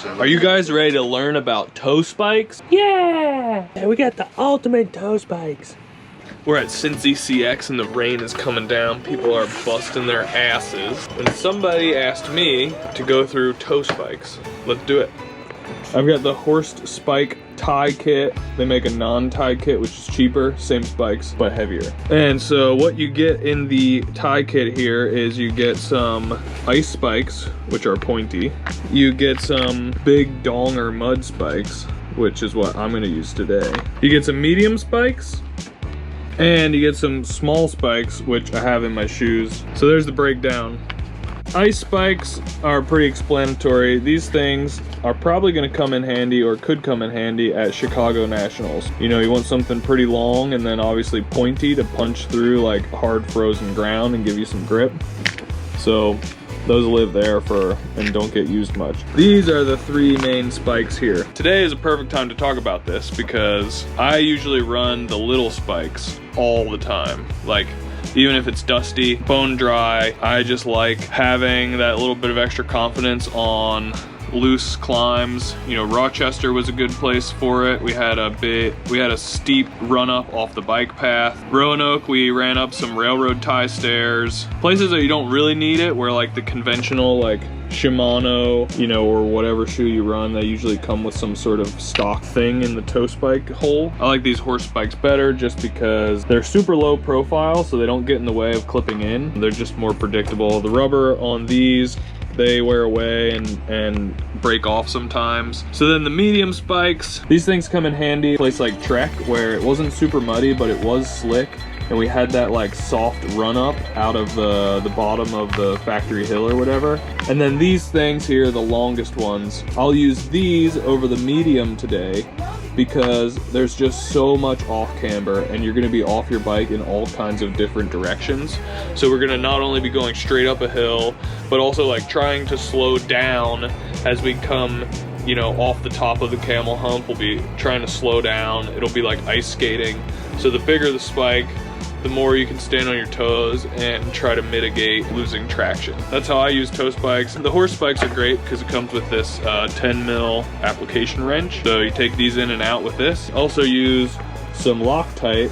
Are you guys ready to learn about toe spikes? Yeah! We got the ultimate toe spikes. We're at Cincy CX and the rain is coming down. People are busting their asses. And somebody asked me to go through toe spikes. Let's do it. I've got the Horst spike tie kit. They make a non-tie kit, which is cheaper, same spikes, but heavier. And so what you get in the tie kit here is you get some ice spikes, which are pointy. You get some big dong or mud spikes, which is what I'm gonna use today. You get some medium spikes, and you get some small spikes, which I have in my shoes. So there's the breakdown. Ice spikes are pretty explanatory. These things are probably gonna come in handy, or could come in handy, at Chicago Nationals. You know, you want something pretty long and then obviously pointy to punch through like hard frozen ground and give you some grip. So those live there and don't get used much. These are the three main spikes here. Today is a perfect time to talk about this because I usually run the little spikes all the time. Like, even if it's dusty, bone dry, I just like having that little bit of extra confidence on loose climbs. You know, Rochester was a good place for it. We had a steep run up off the bike path. Roanoke, we ran up some railroad tie stairs. Places that you don't really need it, where like the conventional like Shimano, you know, or whatever shoe you run, they usually come with some sort of stock thing in the toe spike hole. I like these Horst spikes better just because they're super low profile, so they don't get in the way of clipping in. They're just more predictable. The rubber on these, they wear away and break off sometimes. So then the medium spikes, these things come in handy. A place like Trek, where it wasn't super muddy, but it was slick, and we had that like soft run up out of the bottom of the factory hill or whatever. And then these things here, the longest ones, I'll use these over the medium today because there's just so much off camber and you're gonna be off your bike in all kinds of different directions. So we're gonna not only be going straight up a hill, but also like trying to slow down as we come, you know, off the top of the camel hump. We'll be trying to slow down. It'll be like ice skating. So the bigger the spike, the more you can stand on your toes and try to mitigate losing traction. That's how I use toe spikes. The Horst spikes are great because it comes with this 10 mil application wrench. So you take these in and out with this. Also use some Loctite.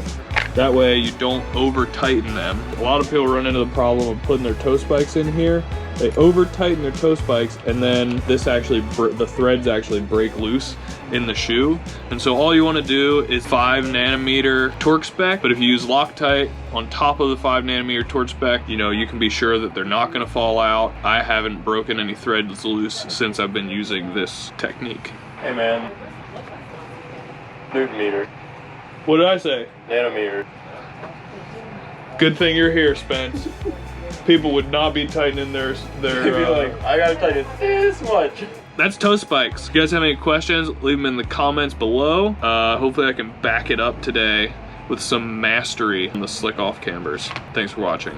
That way you don't over tighten them. A lot of people run into the problem of putting their toe spikes in here. They over tighten their toe spikes, and then this actually, the threads actually break loose in the shoe. And so all you want to do is 5 nanometer torque spec, but if you use Loctite on top of the 5 nanometer torque spec, you know, you can be sure that they're not going to fall out. I haven't broken any threads loose since I've been using this technique. Hey man, Newton meter. What did I say? Nanometer. Good thing you're here, Spence. People would not be tightening their They'd be like, I gotta tighten it this much. That's toe spikes. If you guys have any questions, leave them in the comments below. Hopefully I can back it up today with some mastery on the slick off cambers. Thanks for watching.